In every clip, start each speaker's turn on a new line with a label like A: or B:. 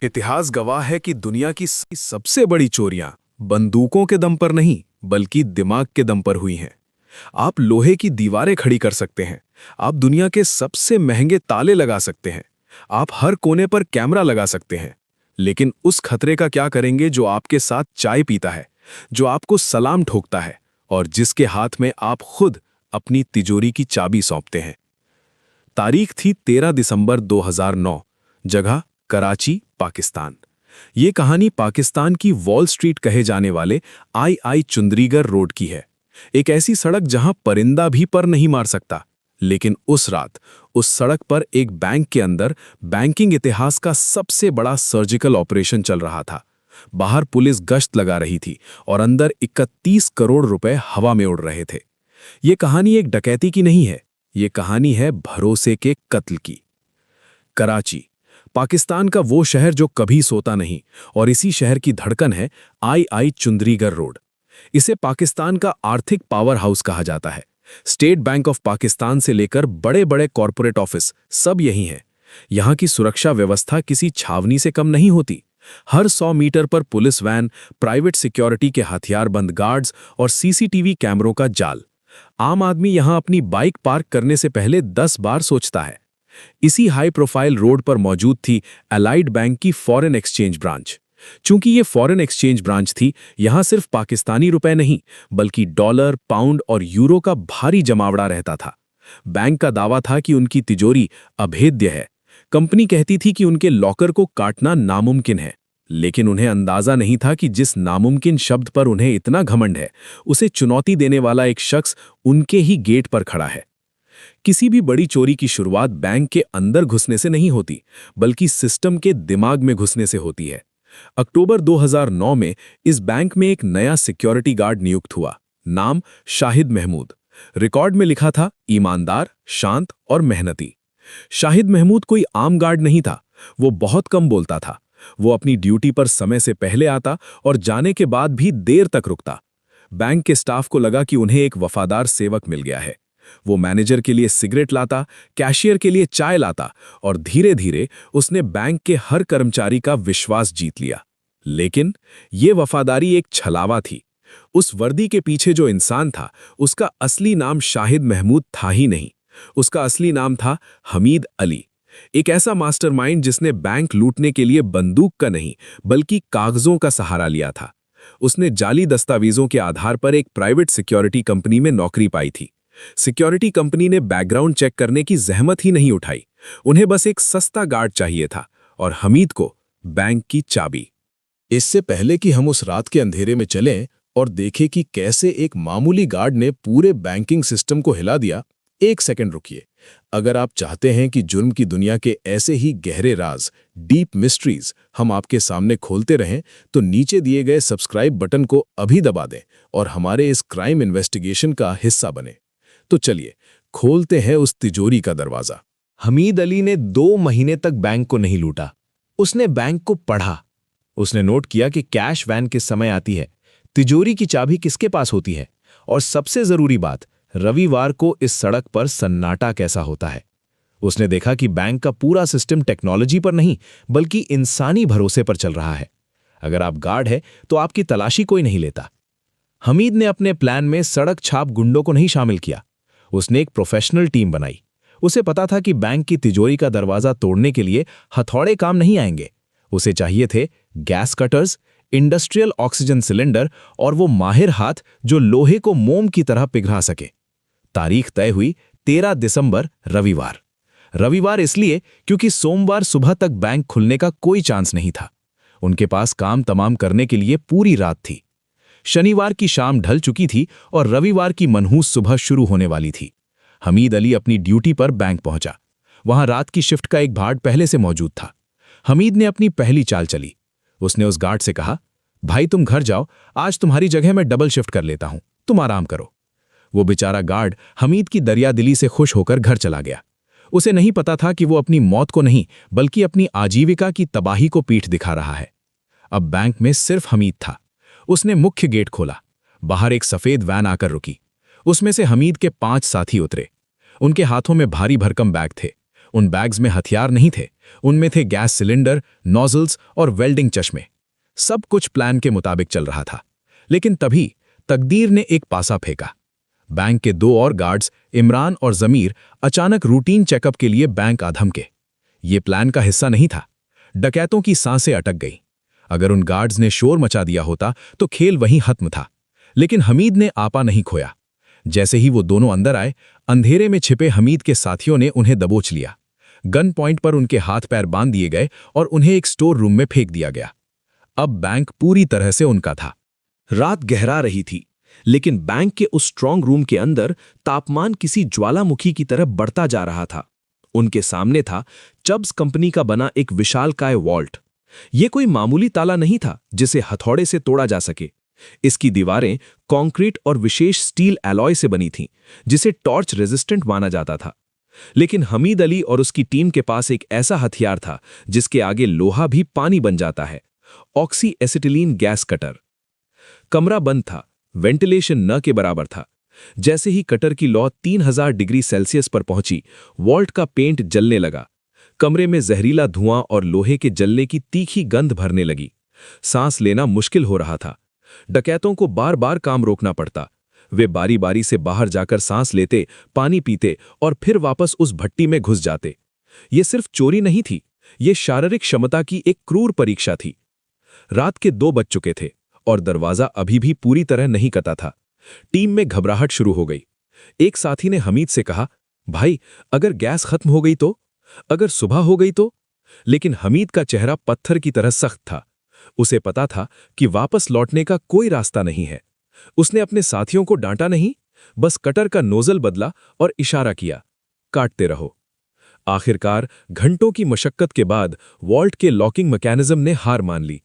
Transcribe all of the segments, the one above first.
A: इतिहास गवाह है कि दुनिया की सबसे बड़ी चोरियां बंदूकों के दम पर नहीं बल्कि दिमाग के दम पर हुई हैं। आप लोहे की दीवारें खड़ी कर सकते हैं, आप दुनिया के सबसे महंगे ताले लगा सकते हैं, आप हर कोने पर कैमरा लगा सकते हैं, लेकिन उस खतरे का क्या करेंगे जो आपके साथ चाय पीता है, जो आपको सलाम ठोकता है और जिसके हाथ में आप खुद अपनी तिजोरी की चाबी सौंपते हैं। तारीख थी 13 दिसंबर 2009, जगह कराची, पाकिस्तान। ये कहानी पाकिस्तान की वॉल स्ट्रीट कहे जाने वाले आई चुंद्रीगर रोड की है। एक ऐसी सड़क जहां परिंदा भी पर नहीं मार सकता। लेकिन उस रात उस सड़क पर एक बैंक के अंदर बैंकिंग इतिहास का सबसे बड़ा सर्जिकल ऑपरेशन चल रहा था। बाहर पुलिस गश्त लगा रही थी और अंदर 31 करोड़ रुपए हवा में उड़ रहे थे। ये कहानी एक डकैती की नहीं है, ये कहानी है भरोसे के कत्ल की। कराची, पाकिस्तान का वो शहर जो कभी सोता नहीं, और इसी शहर की धड़कन है आई चुंद्रीगर रोड। इसे पाकिस्तान का आर्थिक पावर हाउस कहा जाता है। स्टेट बैंक ऑफ पाकिस्तान से लेकर बड़े बड़े कॉरपोरेट ऑफिस सब यही हैं। यहाँ की सुरक्षा व्यवस्था किसी छावनी से कम नहीं होती। हर 100 मीटर पर पुलिस वैन, प्राइवेट सिक्योरिटी के हथियारबंद गार्ड्स और सीसीटीवी कैमरों का जाल। आम आदमी यहाँ अपनी बाइक पार्क करने से पहले 10 बार सोचता है। इसी हाई प्रोफाइल रोड पर मौजूद थी एलाइड बैंक की फॉरेन एक्सचेंज ब्रांच। चूंकि ये फॉरेन एक्सचेंज ब्रांच थी, यहां सिर्फ पाकिस्तानी रुपए नहीं बल्कि डॉलर, पाउंड और यूरो का भारी जमावड़ा रहता था। बैंक का दावा था कि उनकी तिजोरी अभेद्य है। कंपनी कहती थी कि उनके लॉकर को काटना नामुमकिन है, लेकिन उन्हें अंदाजा नहीं था कि जिस नामुमकिन शब्द पर उन्हें इतना घमंड है, उसे चुनौती देने वाला एक शख्स उनके ही गेट पर खड़ा है। किसी भी बड़ी चोरी की शुरुआत बैंक के अंदर घुसने से नहीं होती, बल्कि सिस्टम के दिमाग में घुसने से होती है। अक्टूबर 2009 में इस बैंक में एक नया सिक्योरिटी गार्ड नियुक्त हुआ। नाम शाहिद महमूद। रिकॉर्ड में लिखा था ईमानदार, शांत और मेहनती। शाहिद महमूद कोई आम गार्ड नहीं था। वो बहुत कम बोलता था। वो अपनी ड्यूटी पर समय से पहले आता और जाने के बाद भी देर तक रुकता। बैंक के स्टाफ को लगा कि उन्हें एक वफादार सेवक मिल गया है। वो मैनेजर के लिए सिगरेट लाता, कैशियर के लिए चाय लाता और धीरे धीरे उसने बैंक के हर कर्मचारी का विश्वास जीत लिया। लेकिन ये वफादारी एक छलावा थी। उस वर्दी के पीछे जो इंसान था, उसका असली नाम शाहिद महमूद था ही नहीं। उसका असली नाम था हमीद अली। एक ऐसा मास्टरमाइंड जिसने बैंक लूटने के लिए बंदूक का नहीं बल्कि कागजों का सहारा लिया था। उसने जाली दस्तावेजों के आधार पर एक प्राइवेट सिक्योरिटी कंपनी में नौकरी पाई थी। सिक्योरिटी कंपनी ने बैकग्राउंड चेक करने की जहमत ही नहीं उठाई। उन्हें बस एक सस्ता गार्ड चाहिए था और हमीद को बैंक की चाबी।
B: इससे पहले कि हम उस रात के अंधेरे में चलें और देखें कि कैसे एक मामूली गार्ड ने पूरे बैंकिंग सिस्टम को हिला दिया, एक सेकंड रुकिए। अगर आप चाहते हैं कि जुर्म की दुनिया के ऐसे ही गहरे राज, डीप मिस्ट्रीज हम आपके सामने खोलते रहें, तो नीचे दिए गए सब्सक्राइब बटन को अभी दबा दें और हमारे इस क्राइम इन्वेस्टिगेशन का हिस्सा बने। तो चलिए खोलते हैं उस तिजोरी का दरवाजा।
C: हमीद अली ने 2 महीने तक बैंक को नहीं लूटा। उसने बैंक को पढ़ा। उसने नोट किया कि कैश वैन किस समय आती है, तिजोरी की चाबी किसके पास होती है, और सबसे जरूरी बात, रविवार को इस सड़क पर सन्नाटा कैसा होता है। उसने देखा कि बैंक का पूरा सिस्टम टेक्नोलॉजी पर नहीं बल्कि इंसानी भरोसे पर चल रहा है। अगर आप गार्ड है तो आपकी तलाशी कोई नहीं लेता। हमीद ने अपने प्लान में सड़क छाप गुंडों को नहीं शामिल किया। उसने एक प्रोफेशनल टीम बनाई। उसे पता था कि बैंक की तिजोरी का दरवाजा तोड़ने के लिए हथौड़े काम नहीं आएंगे। उसे चाहिए थे gas cutters, industrial oxygen cylinder और वो माहिर हाथ जो लोहे को मोम की तरह पिघला सके। तारीख तय हुई 13 दिसंबर, रविवार। रविवार इसलिए क्योंकि सोमवार सुबह तक बैंक खुलने का कोई चांस नहीं था। उनके पास काम तमाम करने के लिए पूरी रात थी। शनिवार की शाम ढल चुकी थी और रविवार की मनहूस सुबह शुरू होने वाली थी। हमीद अली अपनी ड्यूटी पर बैंक पहुंचा। वहां रात की शिफ्ट का एक भाड़ पहले से मौजूद था। हमीद ने अपनी पहली चाल चली। उसने उस गार्ड से कहा, भाई तुम घर जाओ, आज तुम्हारी जगह मैं डबल शिफ्ट कर लेता हूं, तुम आराम करो। वो बेचारा गार्ड हमीद की दरियादिली से खुश होकर घर चला गया। उसे नहीं पता था कि वो अपनी मौत को नहीं बल्कि अपनी आजीविका की तबाही को पीठ दिखा रहा है। अब बैंक में सिर्फ हमीद था। उसने मुख्य गेट खोला। बाहर एक सफेद वैन आकर रुकी। उसमें से हमीद के 5 साथी उतरे। उनके हाथों में भारी भरकम बैग थे। उन बैग्स में हथियार नहीं थे, उनमें थे गैस सिलेंडर, नॉजल्स और वेल्डिंग चश्मे। सब कुछ प्लान के मुताबिक चल रहा था। लेकिन तभी तकदीर ने एक पासा फेंका। बैंक के 2 और गार्ड्स, इमरान और जमीर, अचानक रूटीन चेकअप के लिए बैंक आ धमके। ये प्लान का हिस्सा नहीं था। डकैतों की सांसें अटक गई। अगर उन गार्ड्स ने शोर मचा दिया होता तो खेल वहीं खत्म था। लेकिन हमीद ने आपा नहीं खोया। जैसे ही वो दोनों अंदर आए, अंधेरे में छिपे हमीद के साथियों ने उन्हें दबोच लिया। गन पॉइंट पर उनके हाथ पैर बांध दिए गए और उन्हें एक स्टोर रूम में फेंक दिया गया। अब बैंक पूरी तरह से उनका था।
A: रात गहरा रही थी, लेकिन बैंक के उस स्ट्रांग रूम के अंदर तापमान किसी ज्वालामुखी की तरह बढ़ता जा रहा था। उनके सामने था चब्स कंपनी का बना एक विशालकाय वॉल्ट। यह कोई मामूली ताला नहीं था जिसे हथौड़े से तोड़ा जा सके। इसकी दीवारें कंक्रीट और विशेष स्टील एलॉय से बनी थीं, जिसे टॉर्च रेजिस्टेंट माना जाता था। लेकिन हमीद अली और उसकी टीम के पास एक ऐसा हथियार था जिसके आगे लोहा भी पानी बन जाता है। Oxy acetylene gas cutter. कमरा बंद था, वेंटिलेशन न के बराबर था। जैसे ही कटर की लौ 3000 डिग्री सेल्सियस पर पहुंची, वॉल्ट का पेंट जलने लगा। कमरे में जहरीला धुआं और लोहे के जलने की तीखी गंध भरने लगी। सांस लेना मुश्किल हो रहा था। डकैतों को बार बार काम रोकना पड़ता। वे बारी बारी से बाहर जाकर सांस लेते, पानी पीते और फिर वापस उस भट्टी में घुस जाते। ये सिर्फ चोरी नहीं थी, ये शारीरिक क्षमता की एक क्रूर परीक्षा थी। रात के 2 बज चुके थे और दरवाजा अभी भी पूरी तरह नहीं कटा था। टीम में घबराहट शुरू हो गई। एक साथी ने हमीद से कहा, भाई, अगर गैस खत्म हो गई तो? अगर सुबह हो गई तो? लेकिन हमीद का चेहरा पत्थर की तरह सख्त था। उसे पता था कि वापस लौटने का कोई रास्ता नहीं है। उसने अपने साथियों को डांटा नहीं, बस कटर का नोजल बदला और इशारा किया, काटते रहो। आखिरकार घंटों की मशक्कत के बाद वॉल्ट के लॉकिंग मैकेनिज्म ने हार मान ली।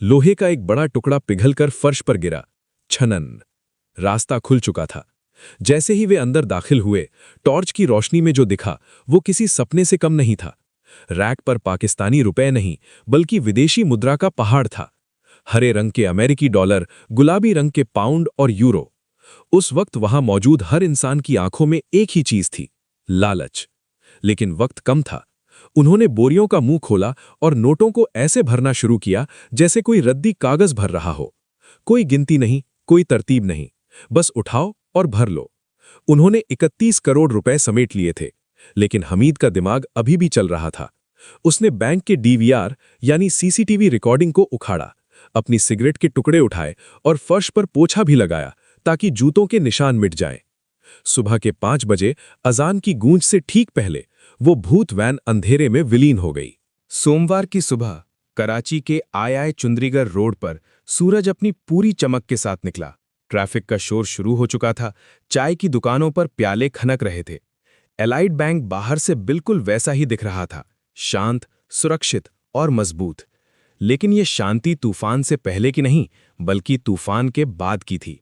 A: लोहे का एक बड़ा टुकड़ा पिघलकर फर्श पर गिरा। छनन। रास्ता खुल चुका था। जैसे ही वे अंदर दाखिल हुए, टॉर्च की रोशनी में जो दिखा वो किसी सपने से कम नहीं था। रैक पर पाकिस्तानी रुपए नहीं, बल्कि विदेशी मुद्रा का पहाड़ था। हरे रंग के अमेरिकी डॉलर, गुलाबी रंग के पाउंड और यूरो। उस वक्त वहां मौजूद हर इंसान की आंखों में एक ही चीज थी, लालच। लेकिन वक्त कम था। उन्होंने बोरियों का मुंह खोला और नोटों को ऐसे भरना शुरू किया जैसे कोई रद्दी कागज भर रहा हो। कोई गिनती नहीं, कोई तरतीब नहीं, बस उठाओ और भर लो। उन्होंने 31 करोड़ रुपए समेट लिए थे, लेकिन हमीद का दिमाग अभी भी चल रहा था। उसने बैंक के डीवीआर यानी सीसीटीवी रिकॉर्डिंग को उखाड़ा, अपनी सिगरेट के टुकड़े उठाए और फर्श पर पोछा भी लगाया ताकि जूतों के निशान मिट जाएं। सुबह के 5 बजे अजान की गूंज से ठीक पहले वो भूत वैन अंधेरे में विलीन हो गई। सोमवार की सुबह कराची के आई चुंद्रीगढ़ रोड पर सूरज अपनी पूरी चमक के साथ निकला। ट्रैफिक का शोर शुरू हो चुका था। चाय की दुकानों पर प्याले खनक रहे थे। एलाइड बैंक बाहर से बिल्कुल वैसा ही दिख रहा था, शांत, सुरक्षित और मजबूत। लेकिन यह शांति तूफान से पहले की नहीं, बल्कि तूफान के बाद की थी।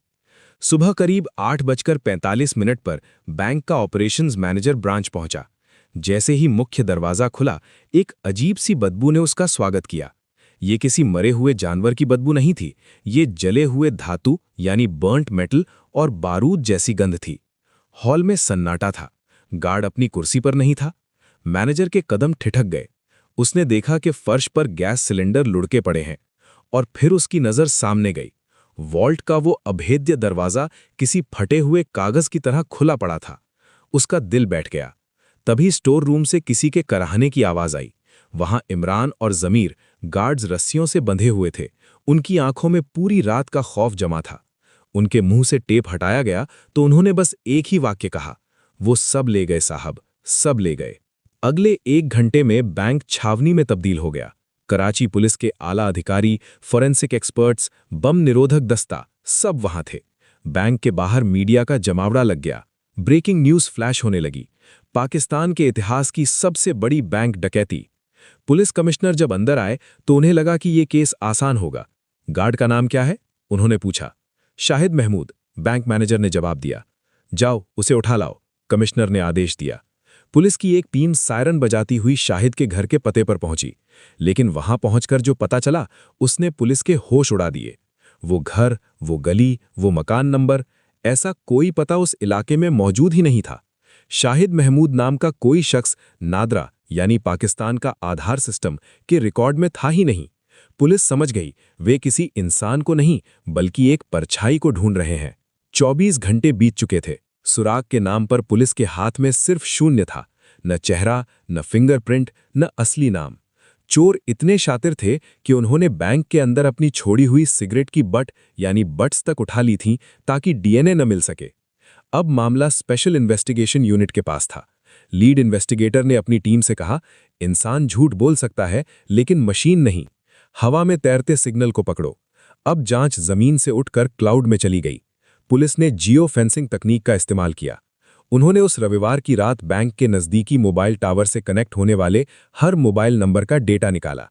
A: सुबह करीब 8:45 पर बैंक का ऑपरेशंस मैनेजर ब्रांच पहुंचा। जैसे ही मुख्य दरवाजा खुला, एक अजीब सी बदबू ने उसका स्वागत किया। ये किसी मरे हुए जानवर की बदबू नहीं थी, ये जले हुए धातु यानी बर्न्ट मेटल और बारूद जैसी गंध थी। हॉल में सन्नाटा था। गार्ड अपनी कुर्सी पर नहीं था। मैनेजर के कदम ठिठक गए। उसने देखा कि फर्श पर गैस सिलेंडर लुढ़के पड़े हैं, और फिर उसकी नजर सामने गई। वॉल्ट का वो अभेद्य दरवाजा किसी फटे हुए कागज की तरह खुला पड़ा था। उसका दिल बैठ गया। तभी स्टोर रूम से किसी के कराहने की आवाज आई। वहां इमरान और जमीर गार्ड्स रस्सियों से बंधे हुए थे। उनकी आंखों में पूरी रात का खौफ जमा था। उनके मुंह से टेप हटाया गया तो उन्होंने बस एक ही वाक्य कहा, वो सब ले गए साहब, सब ले गए। अगले 1 घंटे में बैंक छावनी में तब्दील हो गया। कराची पुलिस के आला अधिकारी, फोरेंसिक एक्सपर्ट्स, बम निरोधक दस्ता, सब वहां थे। बैंक के बाहर मीडिया का जमावड़ा लग गया। ब्रेकिंग न्यूज फ्लैश होने लगी। पाकिस्तान के इतिहास की सबसे बड़ी बैंक डकैती। पुलिस कमिश्नर जब अंदर आए तो उन्हें लगा कि ये केस आसान होगा। गार्ड का नाम क्या है? उन्होंने पूछा। शाहिद महमूद, बैंक मैनेजर ने जवाब दिया। जाओ, उसे उठा लाओ, कमिश्नर ने आदेश दिया। पुलिस की एक टीम सायरन बजाती हुई शाहिद के घर के पते पर पहुंची, लेकिन वहां पहुंचकर जो पता चला उसने पुलिस के होश उड़ा दिए। वो घर, वो गली, वो मकान नंबर, ऐसा कोई पता उस इलाके में मौजूद ही नहीं था।
C: शाहिद महमूद नाम का कोई शख्स नादरा यानी पाकिस्तान का आधार सिस्टम के रिकॉर्ड में था ही नहीं। पुलिस समझ गई वे किसी इंसान को नहीं बल्कि एक परछाई को ढूंढ रहे हैं। 24 घंटे बीत चुके थे। सुराग के नाम पर पुलिस के हाथ में सिर्फ शून्य था, न चेहरा, न फिंगरप्रिंट, न असली नाम। चोर इतने शातिर थे कि उन्होंने बैंक के अंदर अपनी छोड़ी हुई सिगरेट की बट यानी बट्स तक उठा ली थी ताकि डीएनए न मिल सके। अब मामला स्पेशल इन्वेस्टिगेशन यूनिट के पास था। लीड इन्वेस्टिगेटर ने अपनी टीम से कहा, इंसान झूठ बोल सकता है लेकिन मशीन नहीं। हवा में तैरते सिग्नल को पकड़ो। अब जांच जमीन से उठकर क्लाउड में चली गई। पुलिस ने जियो फेंसिंग तकनीक का इस्तेमाल किया। उन्होंने उस रविवार की रात बैंक के नज़दीकी मोबाइल टावर से कनेक्ट होने वाले हर मोबाइल नंबर का डेटा निकाला।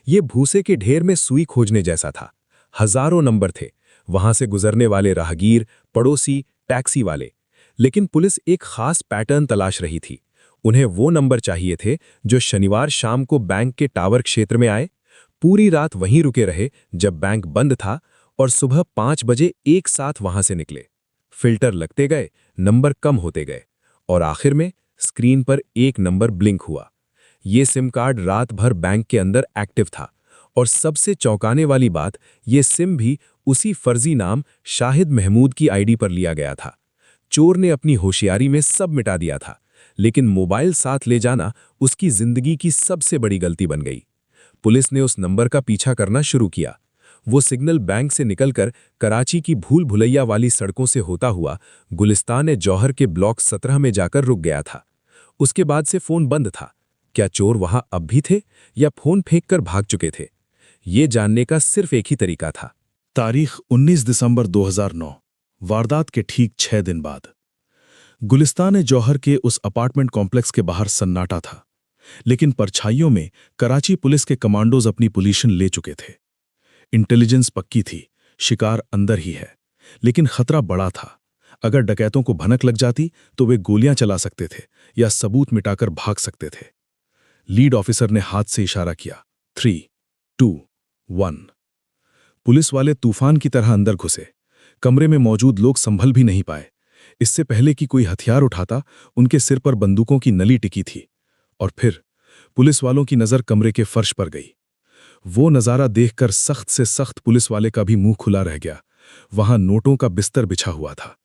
C: ये भूसे के ढेर में सुई खोजने जैसा था। हजारों नंबर थे, वहां से गुजरने वाले राहगीर, पड़ोसी, टैक्सी वाले। लेकिन पुलिस एक खास पैटर्न तलाश रही थी। उन्हें वो नंबर चाहिए थे जो शनिवार शाम को बैंक के टावर क्षेत्र में आए, पूरी रात वहीं रुके रहे जब बैंक बंद था, और सुबह 5 बजे एक साथ वहां से निकले। फिल्टर लगते गए, नंबर कम होते गए, और आखिर में स्क्रीन पर एक नंबर ब्लिंक हुआ। ये सिम कार्ड रात भर बैंक के अंदर एक्टिव था, और सबसे चौंकाने वाली बात, ये सिम भी उसी फर्जी नाम शाहिद महमूद की आईडी पर लिया गया था। चोर ने अपनी होशियारी में सब मिटा दिया था, लेकिन मोबाइल साथ ले जाना उसकी जिंदगी की सबसे बड़ी गलती बन गई। पुलिस ने उस नंबर का पीछा करना शुरू किया। वो सिग्नल बैंक से निकलकर कराची की भूल भुलैया वाली सड़कों से होता हुआ गुलिस्तान जौहर के ब्लॉक 17 में जाकर रुक गया था। उसके बाद से फोन बंद था। क्या चोर वहां अब भी थे या फोन फेंककर भाग चुके थे? ये जानने का सिर्फ एक ही तरीका था।
B: तारीख 19 दिसंबर 2009, वारदात के ठीक 6 दिन बाद। गुलिस्तान जौहर के उस अपार्टमेंट कॉम्प्लेक्स के बाहर सन्नाटा था, लेकिन परछाइयों में कराची पुलिस के कमांडोज अपनी पोजीशन ले चुके थे। इंटेलिजेंस पक्की थी, शिकार अंदर ही है, लेकिन खतरा बड़ा था। अगर डकैतों को भनक लग जाती तो वे गोलियां चला सकते थे या सबूत मिटाकर भाग सकते थे। लीड ऑफिसर ने हाथ से इशारा किया, 3, 2, 1। पुलिस वाले तूफान की तरह अंदर घुसे। कमरे में मौजूद लोग संभल भी नहीं पाए। इससे पहले कि कोई हथियार उठाता, उनके सिर पर बंदूकों की नली टिकी थी। और फिर पुलिस वालों की नजर कमरे के फर्श पर गई। वो नजारा देखकर सख्त से सख्त पुलिस वाले का भी मुंह खुला रह गया। वहां नोटों का बिस्तर बिछा हुआ था,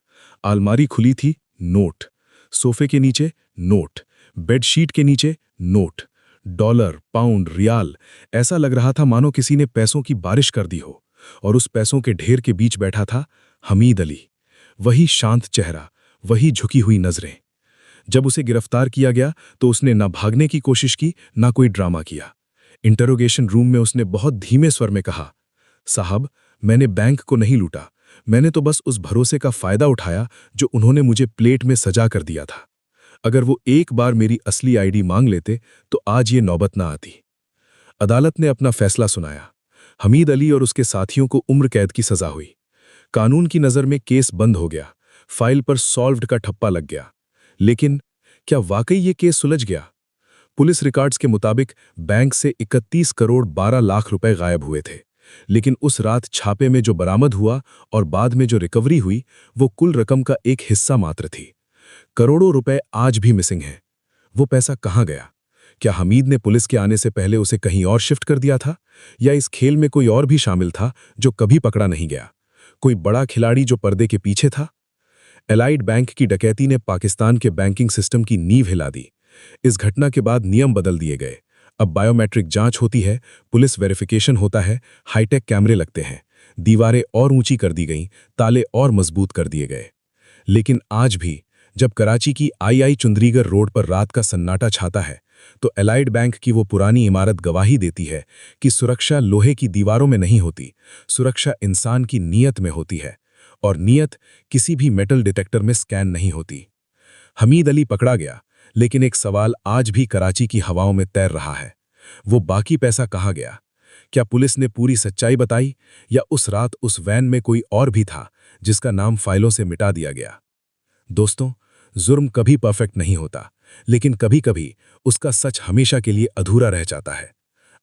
B: अलमारी खुली थी, नोट, सोफे के नीचे नोट, बेडशीट के नीचे नोट, डॉलर, पाउंड, रियाल। ऐसा लग रहा था मानो किसी ने पैसों की बारिश कर दी हो। और उस पैसों के ढेर के बीच बैठा था हमीद अली, वही शांत चेहरा, वही झुकी हुई नजरें। जब उसे गिरफ्तार किया गया तो उसने ना भागने की कोशिश की, ना कोई ड्रामा किया। इंटरोगेशन रूम में उसने बहुत धीमे स्वर में कहा, साहब, मैंने बैंक को नहीं लूटा, मैंने तो बस उस भरोसे का फायदा उठाया जो उन्होंने मुझे प्लेट में सजा कर दिया था। अगर वो एक बार मेरी असली आईडी मांग लेते तो आज ये नौबत ना आती। अदालत ने अपना फैसला सुनाया। हमीद अली और उसके साथियों को उम्र कैद की सजा हुई। कानून की नज़र में केस बंद हो गया, फाइल पर सॉल्व्ड का ठप्पा लग गया। लेकिन क्या वाकई ये केस सुलझ गया? पुलिस रिकॉर्ड्स के मुताबिक बैंक से 31 करोड़ 12 लाख रुपए गायब हुए थे, लेकिन उस रात छापे में जो बरामद हुआ और बाद में जो रिकवरी हुई, वो कुल रकम का एक हिस्सा मात्र थी। करोड़ों रुपए आज भी मिसिंग हैं। वो पैसा कहाँ गया? क्या हमीद ने पुलिस के आने से पहले उसे कहीं और शिफ्ट कर दिया था, या इस खेल में कोई और भी शामिल था जो कभी पकड़ा नहीं गया? कोई बड़ा खिलाड़ी जो पर्दे के पीछे था? एलाइड बैंक की डकैती ने पाकिस्तान के बैंकिंग सिस्टम की नींव हिला दी। इस घटना के बाद नियम बदल दिए गए। अब बायोमेट्रिक जांच होती है, पुलिस वेरिफिकेशन होता है, हाईटेक कैमरे लगते हैं, दीवारें और ऊंची कर दी गईं, ताले और मजबूत कर दिए गए। लेकिन आज भी जब कराची की आई चुंदरीगर रोड पर रात का सन्नाटा छाता है, तो एलाइड बैंक की वो पुरानी इमारत गवाही देती है कि सुरक्षा लोहे की दीवारों में नहीं होती, सुरक्षा इंसान की नीयत में होती है, और नीयत किसी भी मेटल डिटेक्टर में स्कैन नहीं होती। हमीद अली पकड़ा गया, लेकिन एक सवाल आज भी कराची की हवाओं में तैर रहा है। वो बाकी पैसा कहाँ गया? क्या पुलिस ने पूरी सच्चाई बताई, या उस रात उस वैन में कोई और भी था जिसका नाम फाइलों से मिटा दिया गया? दोस्तों, जुर्म कभी परफेक्ट नहीं होता, लेकिन कभी-कभी उसका सच हमेशा के लिए अधूरा रह जाता है।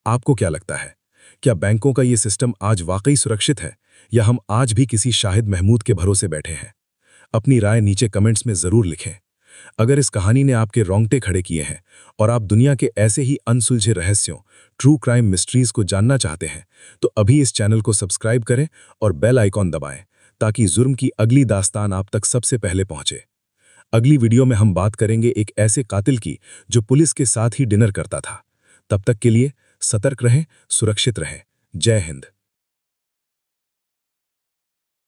B: आपको क्या लगता है? क्या बैंकों का ये सिस्टम आज वाकई सुरक्षित है, या हम आज भी किसी शाहिद महमूद के भरोसे बैठे हैं? अपनी राय नीचे कमेंट्स में जरूर लिखें। अगर इस कहानी ने आपके रोंगटे खड़े किए हैं और आप दुनिया के ऐसे ही अनसुलझे रहस्यों, ट्रू क्राइम मिस्ट्रीज को जानना चाहते हैं, तो अभी इस चैनल को सब्सक्राइब करें और बेल आइकॉन दबाएं ताकि जुर्म की अगली दास्तान आप तक सबसे पहले पहुंचे। अगली वीडियो में हम बात करेंगे एक ऐसे कातिल की जो पुलिस के साथ ही डिनर करता था। तब तक के लिए सतर्क रहें, सुरक्षित रहें। जय हिंद।